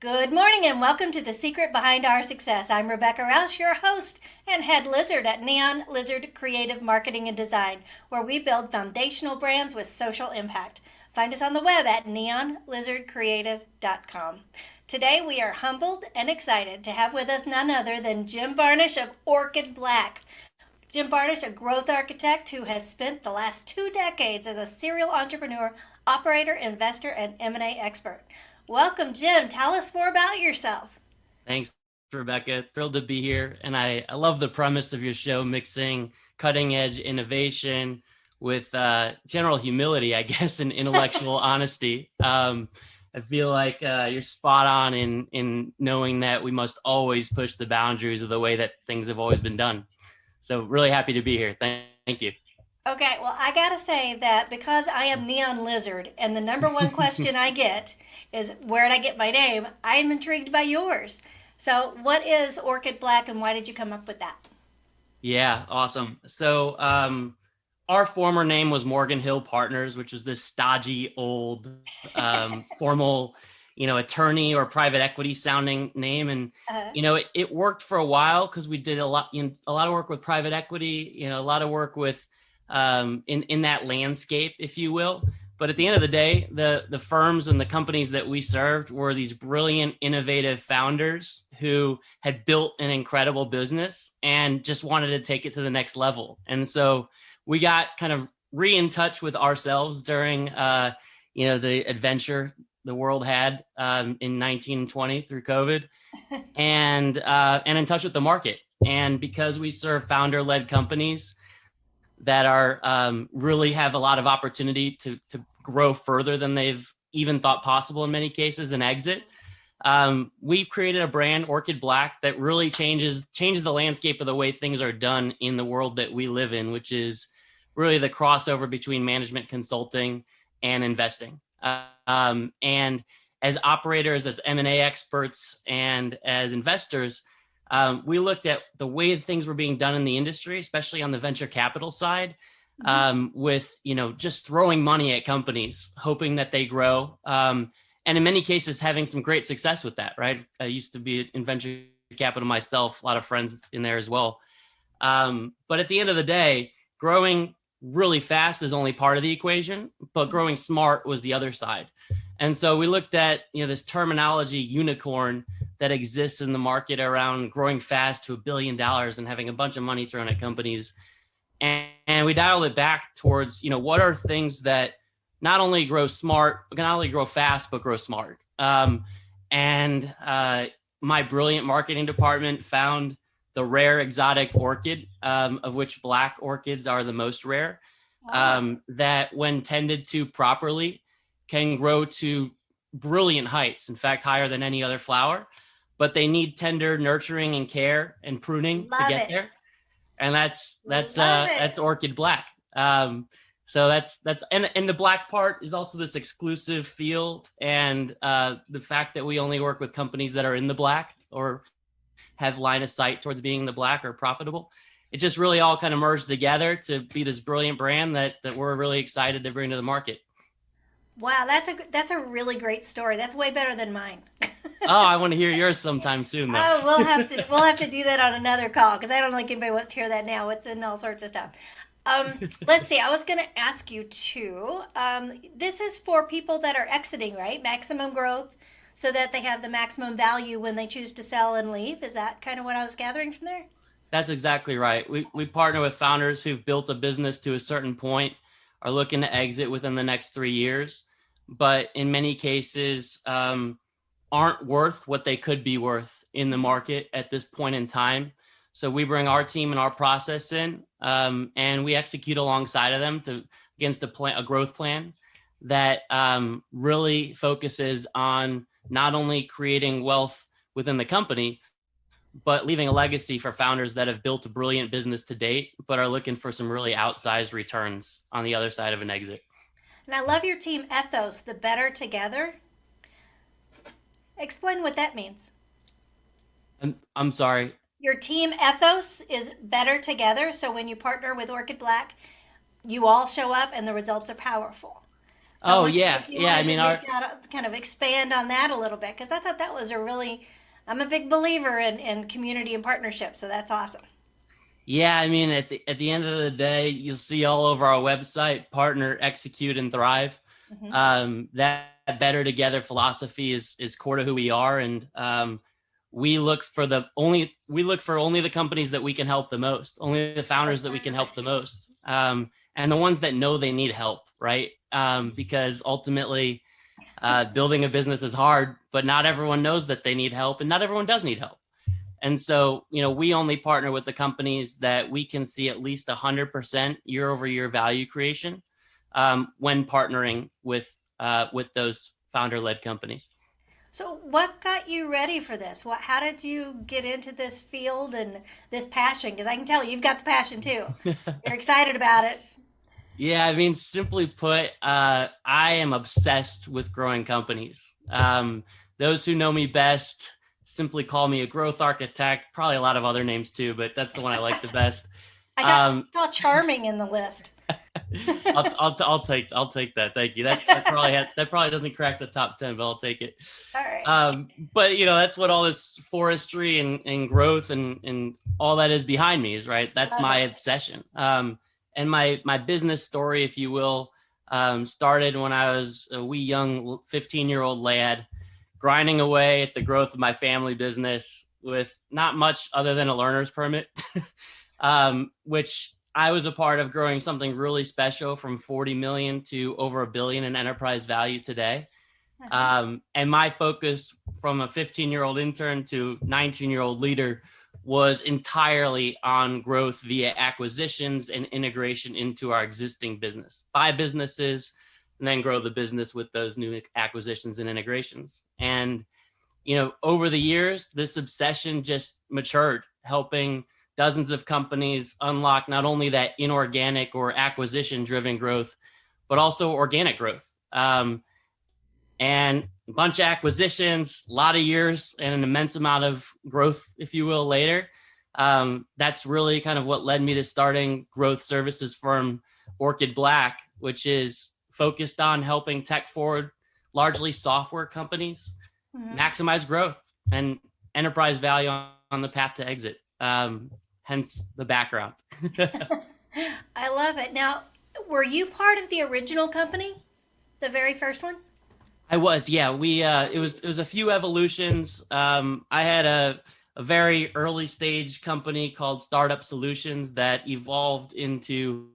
Good morning and welcome to The Secret Behind Our Success. I'm Rebecca Roush, your host and head lizard at Neon Lizard Creative Marketing and Design, where we build foundational brands with social impact. Find us on the web at neonlizardcreative.com. Today we are humbled and excited to have with us none other than Jim Barnish of Orchid.Black. Jim Barnish, a growth architect who has spent the last 2 decades as a serial entrepreneur, operator, investor, and M&A expert. Welcome, Jim. Tell us more about yourself. Thanks, Rebecca. Thrilled to be here. And I love the premise of your show, mixing cutting edge innovation with general humility, I guess, and intellectual honesty. I feel like you're spot on in knowing that we must always push the boundaries of the way that things have always been done. So really happy to be here. Thank you. Okay, well, I gotta say that because I am Neon Lizard, and the number one question I get is where did I get my name? I am intrigued by yours. So, what is Orchid.Black, and why did you come up with that? Yeah, awesome. So our former name was Morgan Hill Partners, which was this stodgy old formal, attorney or private equity sounding name. And, Uh, it worked for a while because we did a lot of work with private equity, a lot of work with in that landscape, if you will. But at the end of the day, the firms and the companies that we served were these brilliant, innovative founders who had built an incredible business and just wanted to take it to the next level. And so we got kind of in touch with ourselves during, the adventure the world had in 1920 through COVID, and in touch with the market. And because we serve founder-led companies that are really have a lot of opportunity to grow further than they've even thought possible in many cases and exit. We've created a brand, Orchid.Black, that really changes the landscape of the way things are done in the world that we live in, which is really the crossover between management consulting and investing. And as operators, as M&A experts, and as investors, we looked at the way things were being done in the industry, especially on the venture capital side, with, just throwing money at companies, hoping that they grow. And in many cases, having some great success with that, right? I used to be in venture capital myself, a lot of friends in there as well. But at the end of the day, growing really fast is only part of the equation, but growing smart was the other side. And so we looked at, this terminology unicorn that exists in the market around growing fast to $1 billion and having a bunch of money thrown at companies. And we dialed it back towards, what are things that not only grow smart, not only grow fast, but grow smart. And my brilliant marketing department found the rare exotic orchid, of which black orchids are the most rare, that when tended to properly can grow to brilliant heights, in fact, higher than any other flower. But they need tender nurturing and care and pruning to get there. And that's Orchid.Black. So that's and the black part is also this exclusive feel, and the fact that we only work with companies that are in the black or have line of sight towards being the black or profitable. It just really all kind of merged together to be this brilliant brand that we're really excited to bring to the market. wow, that's a really great story. That's way better than mine. Oh, I want to hear yours sometime soon, though. Oh, we'll have to do that on another call because I don't think anybody wants to hear that now. It's in all sorts of stuff. Let's see. I was going to ask you too. This is for people that are exiting, right? Maximum growth, so that they have the maximum value when they choose to sell and leave. Is that kind of what I was gathering from there? That's exactly right. We partner with founders who've built a business to a certain point, are looking to exit within the next 3 years, but in many cases aren't worth what they could be worth in the market at this point in time. So we bring our team and our process in, and we execute alongside of them against a growth plan that really focuses on not only creating wealth within the company, but leaving a legacy for founders that have built a brilliant business to date, but are looking for some really outsized returns on the other side of an exit. And I love your team ethos, the better together. Explain what that means. I'm sorry. Your team ethos is better together. So when you partner with Orchid.Black, you all show up and the results are powerful. So I Oh want to see yeah, if you yeah. I wanted to mean, reach out, kind of expand on that a little bit, because I thought that was a really, I'm a big believer in community and partnership, so that's awesome. yeah. I mean, at the end of the day, you'll see all over our website: partner, execute, and thrive. Hmm. That better together philosophy is core to who we are, and we look for only the companies that we can help the most, only the founders that we can help the most, and the ones that know they need help, right? Because ultimately, building a business is hard, but not everyone knows that they need help, and not everyone does need help. And so, we only partner with the companies that we can see at least 100% year over year value creation when partnering with those founder led companies. So what got you ready for this? How did you get into this field and this passion? Because I can tell you've got the passion too. You're excited about it. Yeah, I mean, simply put, I am obsessed with growing companies. Those who know me best simply call me a growth architect, probably a lot of other names too, but that's the one I like the best. I Um, saw charming in the list. I'll take that. Thank you. That probably doesn't crack the top 10, but I'll take it. All right. But that's what all this forestry and growth and all that is behind me is, right. That's Love my it. obsession. And my business story, if you will, started when I was a wee young 15-year-old lad, grinding away at the growth of my family business with not much other than a learner's permit, which I was a part of, growing something really special from 40 million to over $1 billion in enterprise value today. Uh-huh. And my focus from a 15-year-old intern to 19-year-old leader was entirely on growth via acquisitions and integration into our existing business. Buy businesses and then grow the business with those new acquisitions and integrations. And, over the years, this obsession just matured, helping dozens of companies unlock not only that inorganic or acquisition driven growth, but also organic growth. And a bunch of acquisitions, a lot of years, and an immense amount of growth, if you will, later. That's really kind of what led me to starting growth services firm Orchid.Black, which is focused on helping tech forward, largely software companies, Mhm. maximize growth and enterprise value on the path to exit. Hence the background. I love it. Now, were you part of the original company, the very first one? I was, yeah. It was a few evolutions. I had a very early stage company called Startup Solutions that evolved into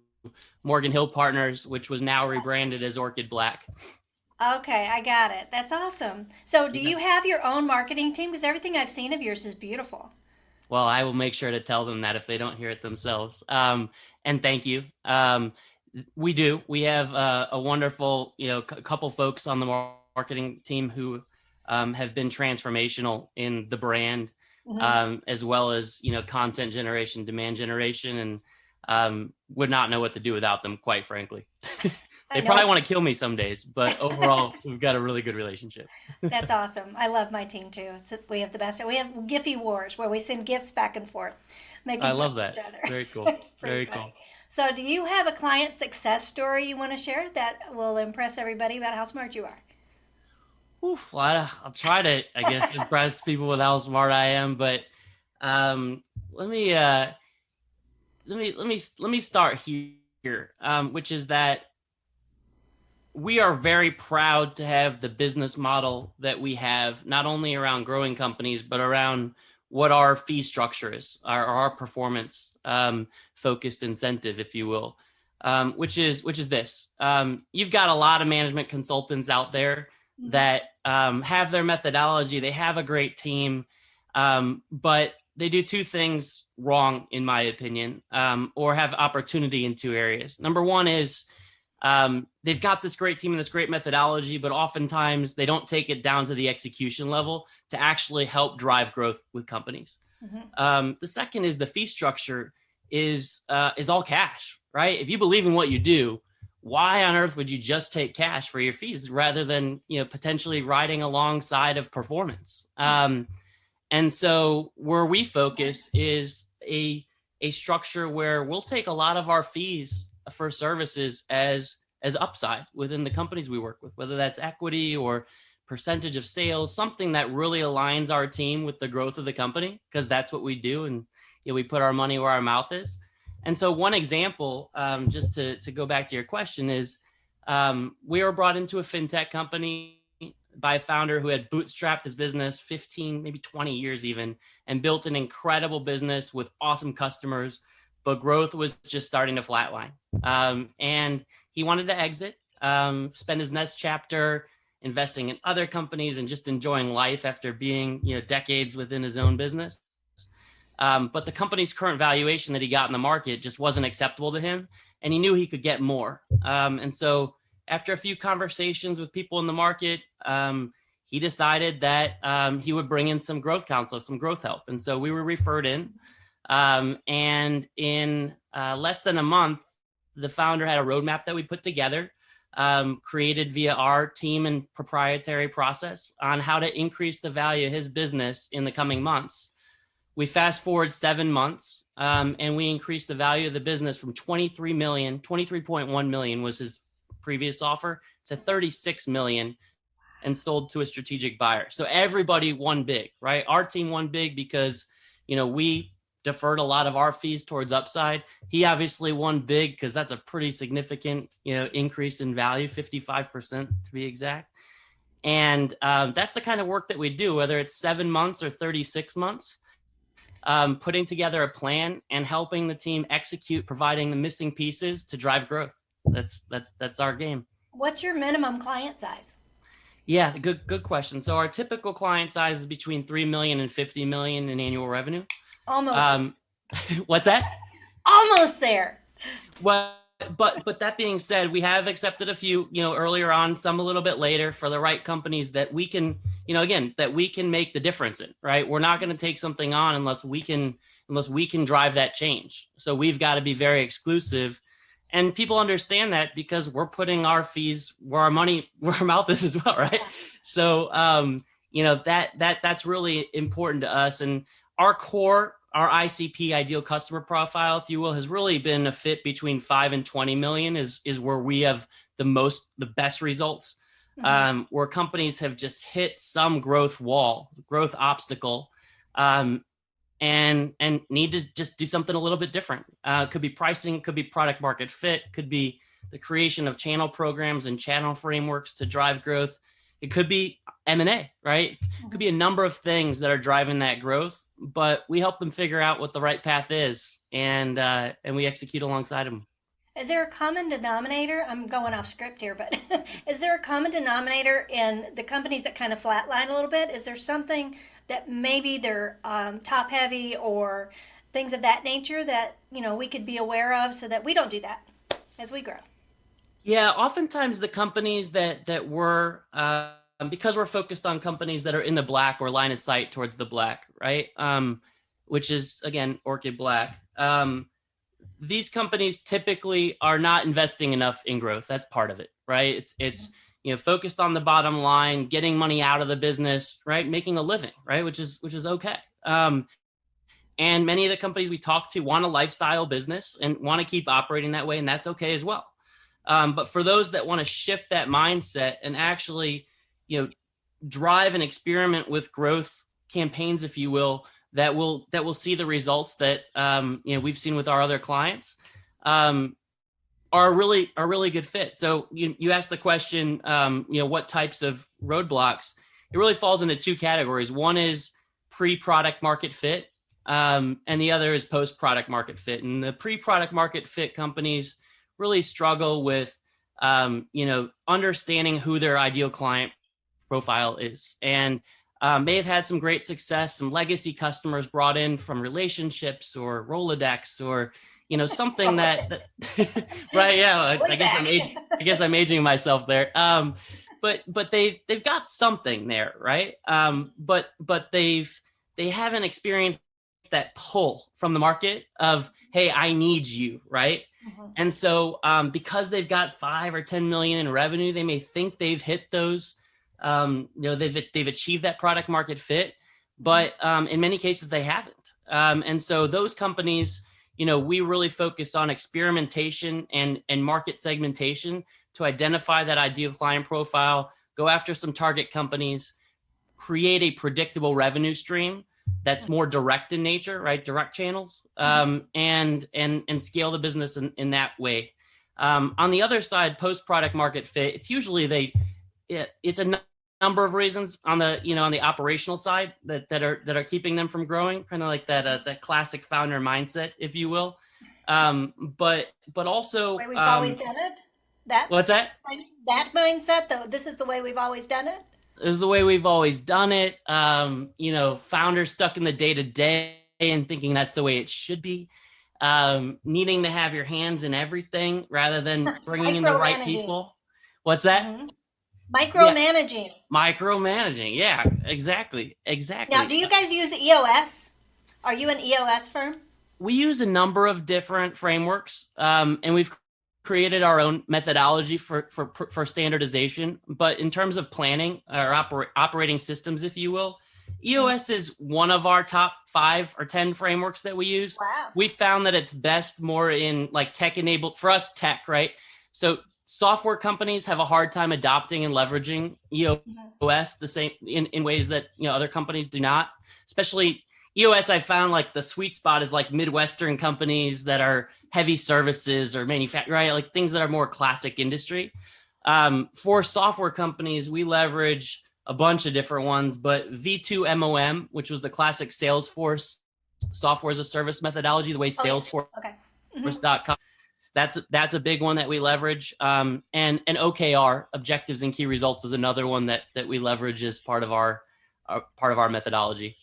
Morgan Hill Partners, which was now Gotcha. rebranded as Orchid.Black. Okay, I got it. That's awesome. So, do Yeah. you have your own marketing team? Because everything I've seen of yours is beautiful. Well, I will make sure to tell them that if they don't hear it themselves. And thank you. We do. We have a wonderful, couple folks on the marketing team who have been transformational in the brand, Hmm. as well as content generation, demand generation, and would not know what to do without them, quite frankly. I They know probably what want to kill me some days, but overall, we've got a really good relationship. That's awesome. I love my team too. We have the best. We have Giphy Wars where we send gifts back and forth, making I fun love of each that. other. Very cool. It's pretty Very funny. cool. So, do you have a client success story you want to share that will impress everybody about how smart you are? Oof, well, I'll try to, I guess, impress people with how smart I am, but um, let me let me start here, which is that we are very proud to have the business model that we have, not only around growing companies, but around what our fee structure is, our performance focused incentive, if you will, which is this. You've got a lot of management consultants out there Hmm. that have their methodology. They have a great team, but they do two things wrong, in my opinion, or have opportunity in two areas. Number one is they've got this great team and this great methodology, but oftentimes they don't take it down to the execution level to actually help drive growth with companies. Hmm. The second is the fee structure is all cash, right? If you believe in what you do, why on earth would you just take cash for your fees rather than potentially riding alongside of performance? And so where we focus is a structure where we'll take a lot of our fees for services as as upside within the companies we work with, whether that's equity or percentage of sales, something that really aligns our team with the growth of the company, because that's what we do. And we put our money where our mouth is. And so one example, just to go back to your question, is we were brought into a fintech company by a founder who had bootstrapped his business 15, maybe 20 years even, and built an incredible business with awesome customers, but growth was just starting to flatline. And he wanted to exit, spend his next chapter investing in other companies and just enjoying life after being, decades within his own business. But the company's current valuation that he got in the market just wasn't acceptable to him, and he knew he could get more. And so after a few conversations with people in the market, he decided that he would bring in some growth counsel, some growth help. And so we were referred in. And in less than a month, the founder had a roadmap that we put together, created via our team and proprietary process on how to increase the value of his business in the coming months. We fast forward 7 months, and we increased the value of the business from 23.1 million was his previous offer to 36 million, and sold to a strategic buyer. So everybody won big, right? Our team won big because, we deferred a lot of our fees towards upside. He obviously won big because that's a pretty significant, increase in value, 55% to be exact. And that's the kind of work that we do, whether it's 7 months or 36 months. Putting together a plan and helping the team execute, providing the missing pieces to drive growth. That's our game. What's your minimum client size? Yeah, good question. So our typical client size is between 3 million and 50 million in annual revenue. Almost. What's that? Almost there. Well, but that being said, we have accepted a few, earlier on, some a little bit later, for the right companies that we can, that we can make the difference in, right? We're not going to take something on unless we can drive that change. So we've got to be very exclusive, and people understand that because we're putting our fees where our mouth is as well, right? So, that's really important to us. And our ICP, ideal customer profile, if you will, has really been a fit between 5 and 20 million is where we have the best results, where companies have just hit some growth obstacle, and need to just do something a little bit different. Could be pricing, could be product market fit, could be the creation of channel programs and channel frameworks to drive growth. It could be M&A, right? It could be a number of things that are driving that growth, but we help them figure out what the right path is, and we execute alongside them. Is there a common denominator? I'm going off script here, but is there a common denominator in the companies that kind of flatline a little bit? Is there something that maybe they're top heavy or things of that nature that, we could be aware of so that we don't do that as we grow? Yeah, oftentimes the companies that we're, because we're focused on companies that are in the black or line of sight towards the black, right? Which is, again, Orchid.Black. These companies typically are not investing enough in growth. That's part of it, right? It's focused on the bottom line, getting money out of the business, right? Making a living, right? Which is okay. And many of the companies we talk to want a lifestyle business and want to keep operating that way, and that's okay as well. But for those that want to shift that mindset and actually, drive and experiment with growth campaigns, if you will, that will see the results that we've seen with our other clients, are a really good fit. So you asked the question, what types of roadblocks? It really falls into two categories. One is pre-product market fit, and the other is post-product market fit. And the pre-product market fit companies really struggle with, understanding who their ideal client profile is. And may have had some great success, some legacy customers brought in from relationships or Rolodex or, something that right. Yeah. I guess I'm aging myself there. But they've got something there. Right. But they haven't experienced that pull from the market of, hey, I need you. Right. Mm-hmm. And so because they've got 5 or 10 million in revenue, they may think they've hit those, they've achieved that product market fit, but in many cases they haven't. And so those companies, we really focus on experimentation and market segmentation to identify that ideal client profile, go after some target companies, create a predictable revenue stream that's more direct in nature, right? Direct channels, and scale the business in that way. On the other side, post product market fit, it's usually it's a number of reasons on the operational side that are keeping them from growing, kind of like that classic founder mindset, if you will. But also, The way we've always done it. That what's that? that mindset, though. This is the way we've always done it. This is the way we've always done it. Founders stuck in the day to day and thinking that's the way it should be. Needing to have your hands in everything rather than bringing in the right people. What's that? Mm-hmm. Micromanaging. Yeah. Micromanaging. Yeah, exactly. Now, do you guys use EOS? Are you an EOS firm? We use a number of different frameworks, and we've created our own methodology for standardization. But in terms of planning or operating systems, if you will, EOS is one of our top 5 or 10 frameworks that we use. Wow. We found that it's best more in like tech enabled, for us, tech, right? So software companies have a hard time adopting and leveraging EOS the same in ways that other companies do not. Especially EOS, I found like the sweet spot is like Midwestern companies that are heavy services or manufacturing, right? Like things that are more classic industry. For software companies, we leverage a bunch of different ones, but V2 MOM, which was the classic Salesforce software as a service methodology, the way Salesforce.com. That's a big one that we leverage. And OKR, objectives and key results, is another one that we leverage as part of our methodology.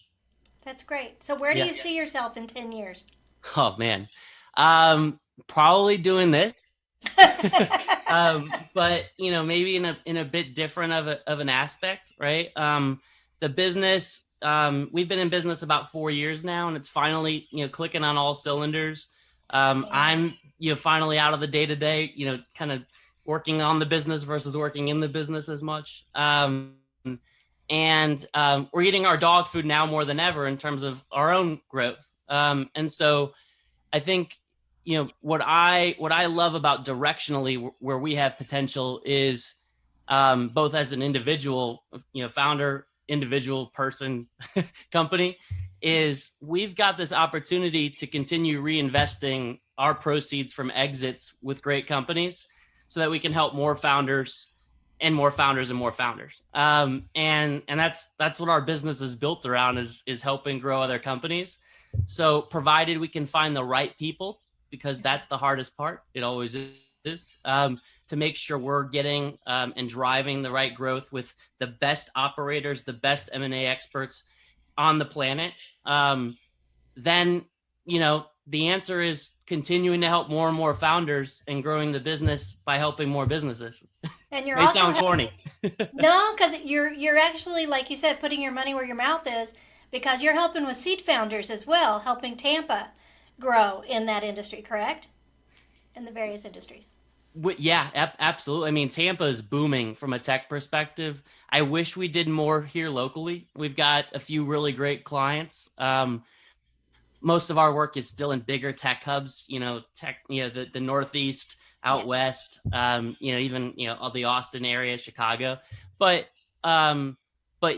That's great. So where do you see yourself in 10 years? Oh man. Probably doing this. But maybe in a bit different of an aspect, right? The business, we've been in business about 4 years now, and it's finally clicking on all cylinders. I'm finally out of the day to day, kind of working on the business versus working in the business as much. And we're eating our dog food now more than ever in terms of our own growth. And so I think what I love about directionally where we have potential is both as an individual, founder, individual person, company, is we've got this opportunity to continue reinvesting our proceeds from exits with great companies so that we can help more founders and more founders and more founders. And that's what our business is built around, is helping grow other companies. So provided we can find the right people, because that's the hardest part, it always is, to make sure we're getting and driving the right growth with the best operators, the best M&A experts on the planet, then, the answer is continuing to help more and more founders and growing the business by helping more businesses. And you're May also sound corny. No, because you're actually, like you said, putting your money where your mouth is, because you're helping with seed founders as well, helping Tampa grow in that industry, correct? In the various industries. Yeah, absolutely. I mean, Tampa is booming from a tech perspective. I wish we did more here locally. We've got a few really great clients. Most of our work is still in bigger tech hubs, the Northeast, out west, even, the Austin area, Chicago. But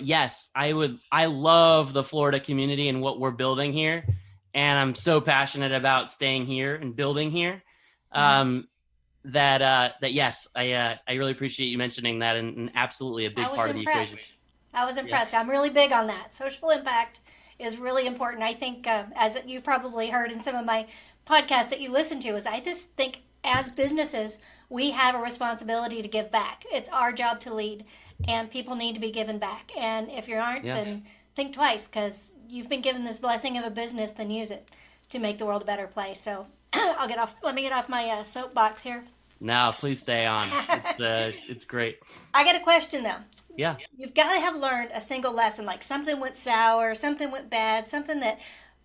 yes, I love the Florida community and what we're building here. And I'm so passionate about staying here and building here. That yes, I really appreciate you mentioning that, and absolutely a big part of the equation. I was impressed. Yeah. I'm really big on that. Social impact is really important. I think, as you've probably heard in some of my podcasts that you listen to, is I just think as businesses, we have a responsibility to give back. It's our job to lead, and people need to be given back. And if you aren't, then think twice, because you've been given this blessing of a business, then use it to make the world a better place. So let me get off my soapbox here. No, please stay on. It's great. I got a question though. Yeah. You've got to have learned a single lesson, like something went sour, something went bad, something that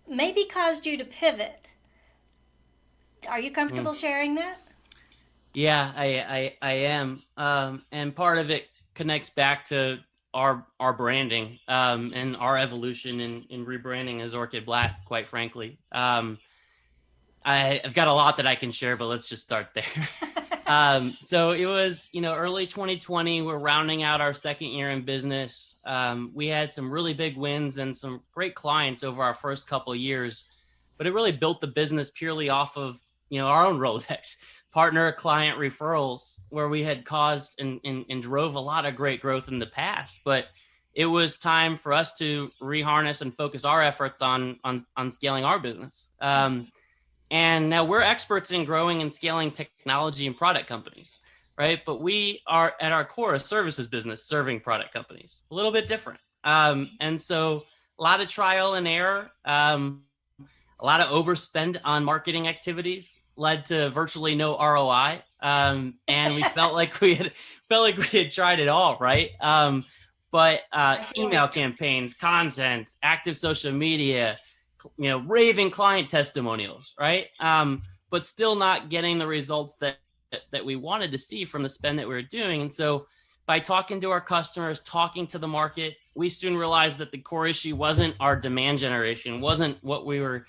maybe caused you to pivot. Are you comfortable sharing that? Yeah, I am. And part of it connects back to our branding and our evolution in rebranding as Orchid.Black, quite frankly. I've got a lot that I can share, but let's just start there. So it was, early 2020. We're rounding out our second year in business. We had some really big wins and some great clients over our first couple of years, but it really built the business purely off of, our own Rolodex, partner client referrals, where we had caused and drove a lot of great growth in the past. But it was time for us to reharness and focus our efforts on scaling our business. And now we're experts in growing and scaling technology and product companies, right? But we are at our core a services business serving product companies, a little bit different. And so a lot of trial and error, a lot of overspend on marketing activities led to virtually no ROI. And we felt like we had tried it all, right? But email campaigns, content, active social media, raving client testimonials, right? But still not getting the results that we wanted to see from the spend that we were doing. And so by talking to our customers, talking to the market, we soon realized that the core issue wasn't our demand generation, wasn't what we were,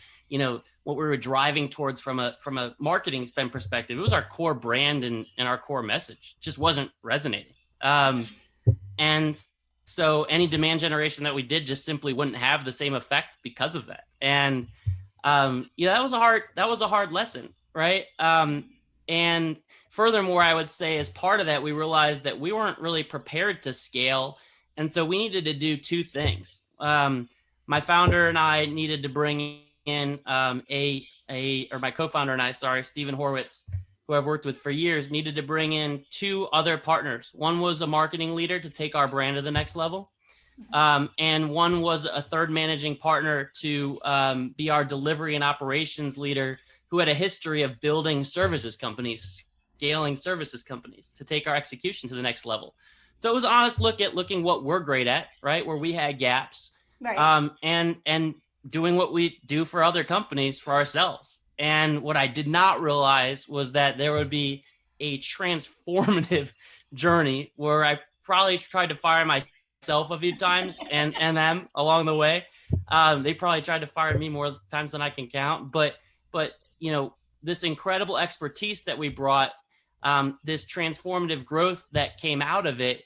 driving towards from a marketing spend perspective. It was our core brand and our core message. It just wasn't resonating. And so any demand generation that we did just simply wouldn't have the same effect because of that. And that was a hard lesson, right? And furthermore, I would say as part of that, we realized that we weren't really prepared to scale. And so we needed to do two things. My founder and I needed to bring in my co-founder and I, Stephen Horwitz, who I've worked with for years, needed to bring in two other partners. One was a marketing leader to take our brand to the next level. And one was a third managing partner to be our delivery and operations leader, who had a history of building services companies, scaling services companies to take our execution to the next level. So it was an honest look at looking what we're great at, right? Where we had gaps, right. And doing what we do for other companies for ourselves. And what I did not realize was that there would be a transformative journey where I probably tried to fire myself a few times and them along the way. They probably tried to fire me more times than I can count. But this incredible expertise that we brought, this transformative growth that came out of it,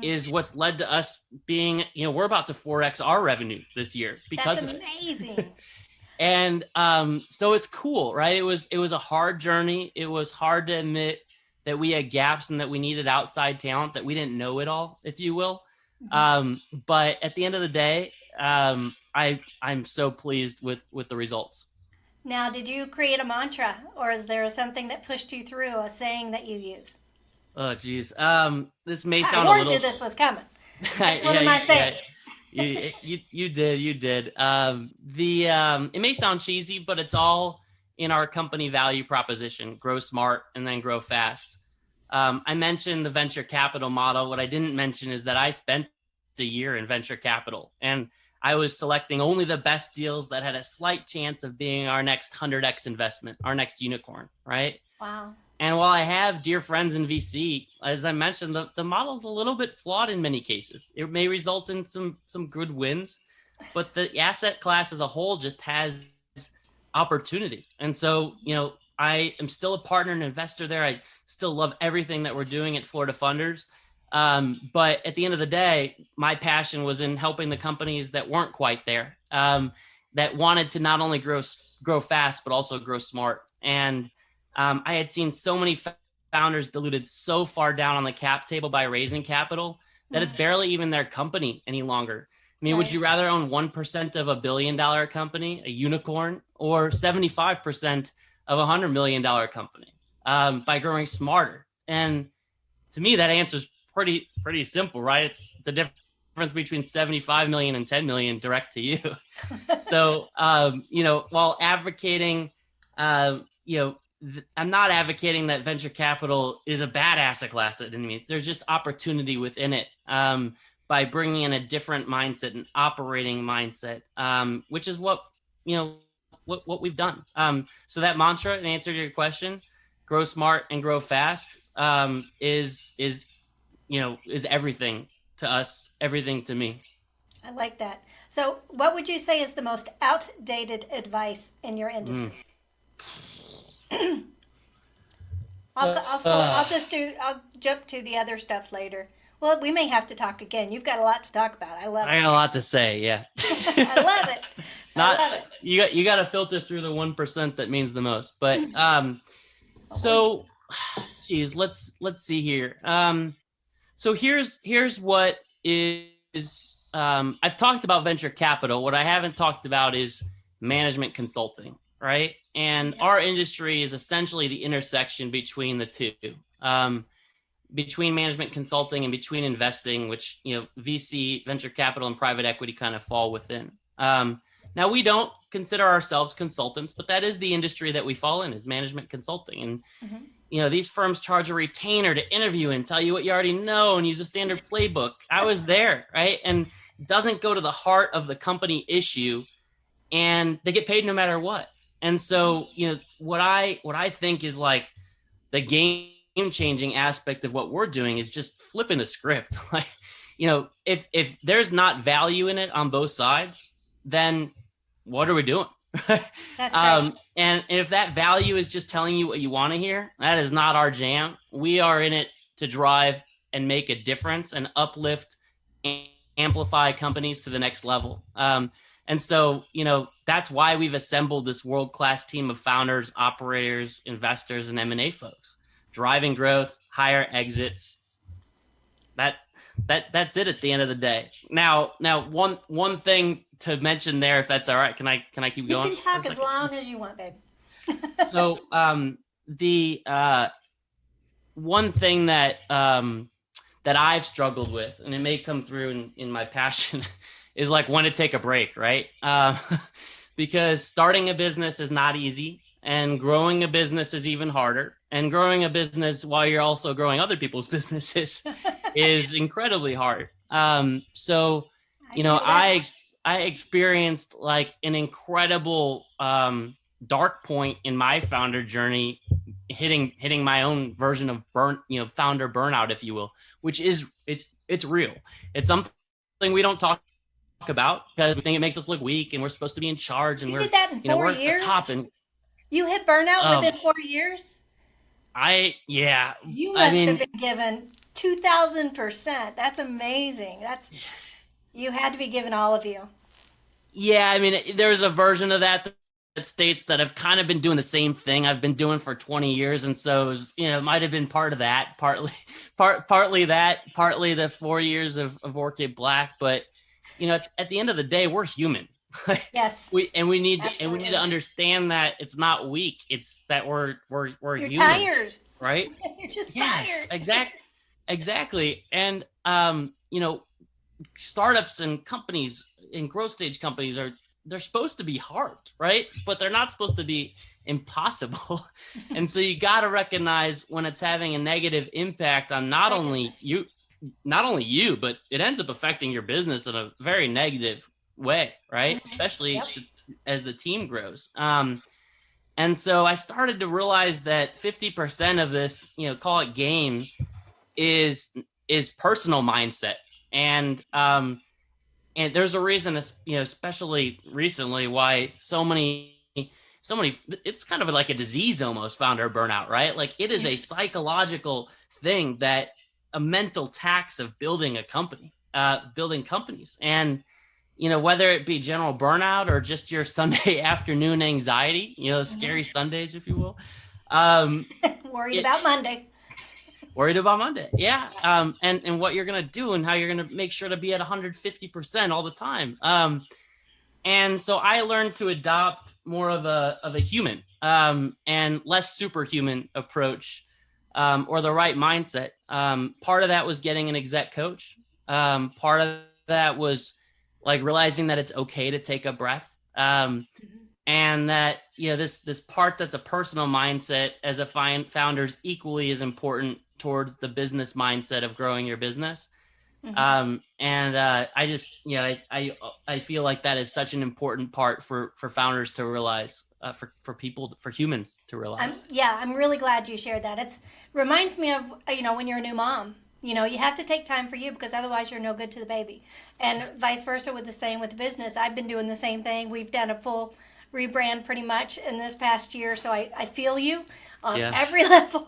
is what's led to us being, we're about to 4x our revenue this year because That's amazing. And so it's cool, right? It was a hard journey. It was hard to admit that we had gaps and that we needed outside talent, that we didn't know it all, if you will. But at the end of the day, I'm so pleased with the results. Now, did you create a mantra, or is there something that pushed you through, a saying that you use? Oh, geez. This may sound I warned you this was coming. It's one of my things. You did. It may sound cheesy, but it's all in our company value proposition: grow smart and then grow fast. I mentioned the venture capital model. What I didn't mention is that I spent a year in venture capital, and I was selecting only the best deals that had a slight chance of being our next 100x investment, our next unicorn, right? Wow. And while I have dear friends in VC, as I mentioned, the model's a little bit flawed in many cases. It may result in some good wins, but the asset class as a whole just has opportunity. And so, I am still a partner and investor there. I still love everything that we're doing at Florida Funders. But at the end of the day, my passion was in helping the companies that weren't quite there, that wanted to not only grow fast, but also grow smart. And I had seen so many founders diluted so far down on the cap table by raising capital that it's barely even their company any longer. I mean, would you rather own 1% of $1 billion company, a unicorn, or 75% of $100 million company by growing smarter? And to me, that answer is pretty simple, right? It's the difference between 75 million and 10 million direct to you. So, while advocating, I'm not advocating that venture capital is a bad asset class at any means. There's just opportunity within it by bringing in a different mindset, an operating mindset, which is what we've done. So that mantra, in answer to your question, grow smart and grow fast, is everything to us, everything to me. I like that. So what would you say is the most outdated advice in your industry? I'll jump to the other stuff later. Well, we may have to talk again. You've got a lot to talk about. I love I it. got a lot to say. Yeah. I love it. I Not love it. you got to filter through the 1% that means the most. But Oh, so, geez, let's see here. So here's what is I've talked about venture capital. What I haven't talked about is management consulting, right? And yeah. our industry is essentially the intersection between the two, between management consulting and between investing, which VC, venture capital, and private equity kind of fall within. Now we don't consider ourselves consultants, but that is the industry that we fall in, is management consulting. And Mm-hmm. these firms charge a retainer to interview and tell you what you already know and use a standard playbook. I was there, right? And it doesn't go to the heart of the company issue, and they get paid no matter what. And so, what I think is like the game changing aspect of what we're doing is just flipping the script. Like, if there's not value in it on both sides, then what are we doing? That's right. And if that value is just telling you what you want to hear, that is not our jam. We are in it to drive and make a difference and uplift and amplify companies to the next level. And so, that's why we've assembled this world-class team of founders, operators, investors, and M&A folks, driving growth, higher exits. That's it at the end of the day. Now, one thing to mention there, if that's all right, can I keep going? You can talk as long as you want, babe. So, the one thing that I've struggled with, and it may come through in my passion, is like when to take a break, right? Because starting a business is not easy, and growing a business is even harder. And growing a business while you're also growing other people's businesses is incredibly hard. So, I experienced like an incredible dark point in my founder journey, hitting my own version of founder burnout, if you will, which is it's real. It's something we don't talk about because we think it makes us look weak and we're supposed to be in charge, and You did that in 4 we're at years? the top. And You hit burnout within 4 years? You must have been given 2,000%. That's amazing. You had to be given all of you. Yeah, I mean, there's a version of that states that I've kind of been doing the same thing I've been doing for 20 years. And so, it might have been part of that, partly that, partly the 4 years of Orchid.Black. But, at the end of the day, we're human. Yes. we need to understand that it's not weak. It's that we're You're human. tired. Right? You're just Yes, tired. exactly. And, startups and companies and growth stage companies they're supposed to be hard, right? But they're not supposed to be impossible. And so you got to recognize when it's having a negative impact on not only you, but it ends up affecting your business in a very negative way, right? Especially as the team grows. And so I started to realize that 50% of this, call it game, is personal mindset. And there's a reason, especially recently, why so many, it's kind of like a disease almost, founder burnout, right? Like it is a psychological thing, that a mental tax of building a company, building companies. And, whether it be general burnout or just your Sunday afternoon anxiety, scary Sundays, if you will. Worried about Monday. Worried about Monday. Yeah. And what you're going to do and how you're going to make sure to be at 150% all the time. And so I learned to adopt more of a human and less superhuman approach, or the right mindset. Part of that was getting an exec coach. Part of that was like realizing that it's okay to take a breath. And that, this part that's a personal mindset as a founder is equally as important towards the business mindset of growing your business. I just, I feel like that is such an important part for founders to realize, for people, for humans to realize. I'm really glad you shared that. It reminds me of, when you're a new mom. You have to take time for you, because otherwise you're no good to the baby. And vice versa with the business. I've been doing the same thing. We've done a full rebrand pretty much in this past year. So I feel you on Yeah. every level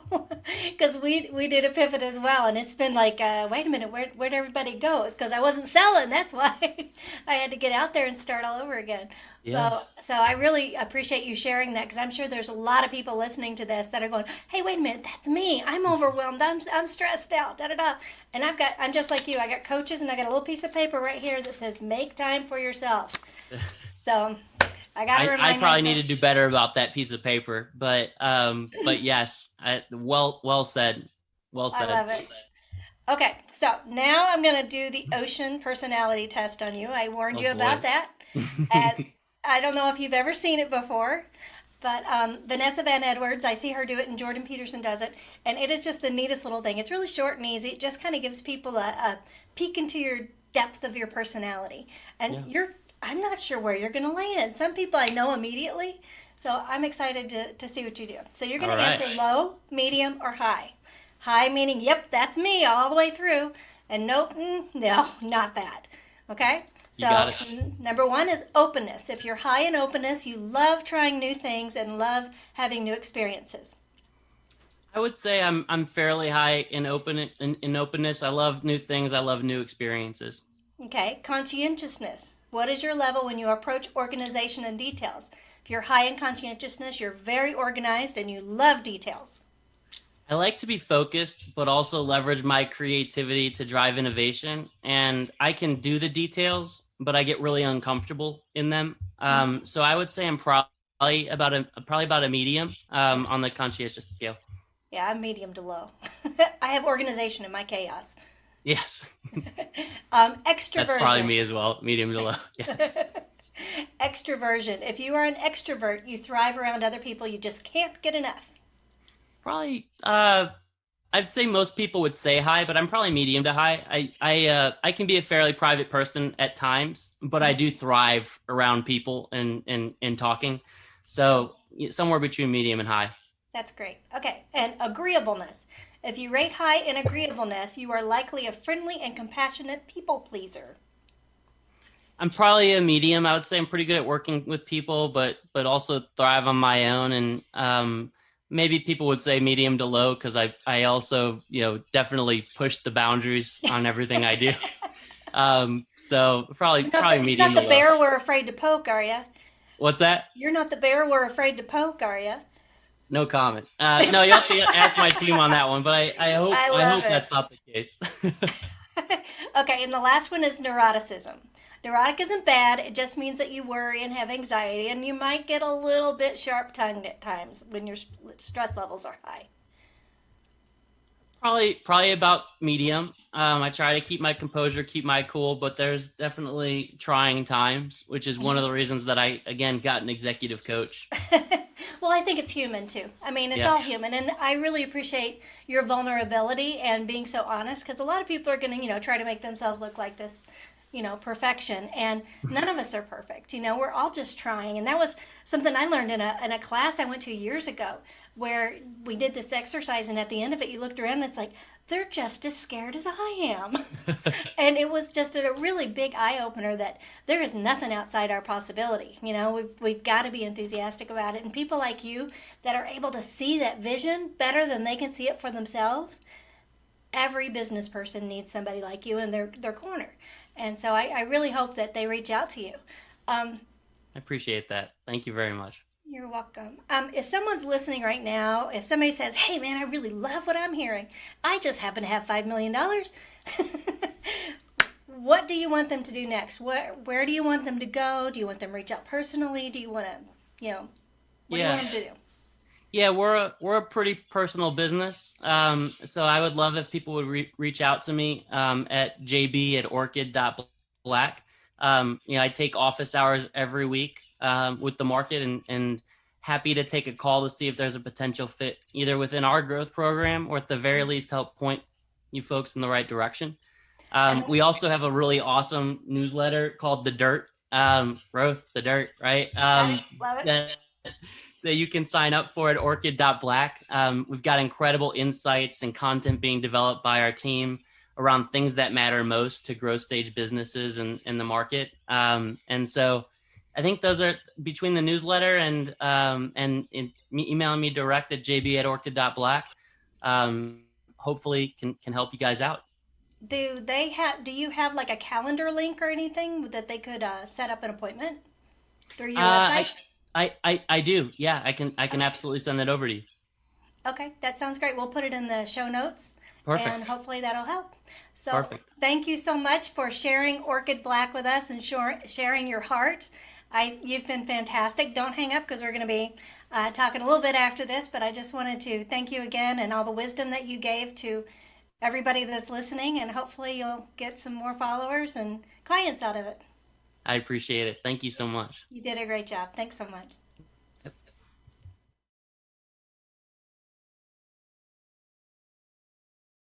because we did a pivot as well. And it's been like, wait a minute, where'd everybody go? It's because I wasn't selling. That's why I had to get out there and start all over again. Yeah. So I really appreciate you sharing that because I'm sure there's a lot of people listening to this that are going, hey, wait a minute, that's me. I'm overwhelmed. I'm stressed out. Da da da. And I'm just like you. I got coaches and I got a little piece of paper right here that says make time for yourself. So I got to remind I probably myself. need to do better about that piece of paper, but yes, well said. Well said. I love it. Okay, so now I'm going to do the ocean personality test on you. I warned Oh you about boy. that. And I don't know if you've ever seen it before, but Vanessa Van Edwards, I see her do it, and Jordan Peterson does it. And it is just the neatest little thing. It's really short and easy. It just kind of gives people a peek into your depth of your personality. And Yeah. I'm not sure where you're going to land. Some people I know immediately. So I'm excited to see what you do. So you're going All to right. answer low, medium, or high. High meaning, yep, that's me all the way through. And nope, no, not that. Okay? You got So, it. number one is openness. If you're high in openness, you love trying new things and love having new experiences. I would say I'm fairly high in openness. I love new things. I love new experiences. Okay? Conscientiousness. What is your level when you approach organization and details? If you're high in conscientiousness, you're very organized and you love details. I like to be focused, but also leverage my creativity to drive innovation. And I can do the details, but I get really uncomfortable in them. So I would say I'm probably about a medium on the conscientious scale. Yeah, I'm medium to low. I have organization in my chaos. Yes, Extroversion. that's probably me as well, medium to low. Yeah. Extroversion. If you are an extrovert, you thrive around other people. You just can't get enough. Probably, I'd say most people would say high, but I'm probably medium to high. I can be a fairly private person at times, but I do thrive around people and talking. So somewhere between medium and high. That's great. Okay, and agreeableness. If you rate high in agreeableness, you are likely a friendly and compassionate people pleaser. I'm probably a medium. I would say I'm pretty good at working with people, but also thrive on my own. And maybe people would say medium to low because I also definitely push the boundaries on everything I do. So probably You're medium not to the low. bear we're afraid to poke, are you? What's that? You're not the bear we're afraid to poke, are you? No comment. No, you have to ask my team on that one, but I I hope love it. that's not the case. Okay, and the last one is neuroticism. Neurotic isn't bad. It just means that you worry and have anxiety, and you might get a little bit sharp-tongued at times when your stress levels are high. Probably about medium. I try to keep my composure, keep my cool, but there's definitely trying times, which is one of the reasons that I again got an executive coach. Well, I think it's human too. I mean, it's Yeah. all human, and I really appreciate your vulnerability and being so honest because a lot of people are going to, try to make themselves look like this, perfection, and none of us are perfect. We're all just trying, and that was something I learned in a class I went to years ago where we did this exercise, and at the end of it, you looked around and it's like they're just as scared as I am. And it was just a really big eye opener that there is nothing outside our possibility. We've got to be enthusiastic about it. And people like you that are able to see that vision better than they can see it for themselves, every business person needs somebody like you in their corner. And so I really hope that they reach out to you. I appreciate that. Thank you very much. You're welcome. If someone's listening right now, if somebody says, hey, man, I really love what I'm hearing, I just happen to have $5 million. What do you want them to do next? Where do you want them to go? Do you want them to reach out personally? Do you want to, what do you want them to do? Yeah, we're a pretty personal business. So I would love if people would reach out to me at jb@orchid.black. I take office hours every week with the market and happy to take a call to see if there's a potential fit either within our growth program or at the very least help point you folks in the right direction. We also have a really awesome newsletter called The Dirt, Growth, The Dirt, right? Love it. That you can sign up for at Orchid.Black. We've got incredible insights and content being developed by our team around things that matter most to growth stage businesses and in the market. And so I think those are between the newsletter and emailing me direct at jb@orchid.black. Hopefully can help you guys out. Do you have like a calendar link or anything that they could set up an appointment through your Uh, website? I do. Yeah, I can Okay. absolutely send that over to you. Okay, that sounds great. We'll put it in the show notes and Perfect. hopefully that'll help. So, Perfect. thank you so much for sharing Orchid.Black with us and sharing your heart. You've been fantastic. Don't hang up because we're going to be talking a little bit after this, but I just wanted to thank you again and all the wisdom that you gave to everybody that's listening, and hopefully you'll get some more followers and clients out of it. I appreciate it. Thank you so much. You did a great job. Thanks so much.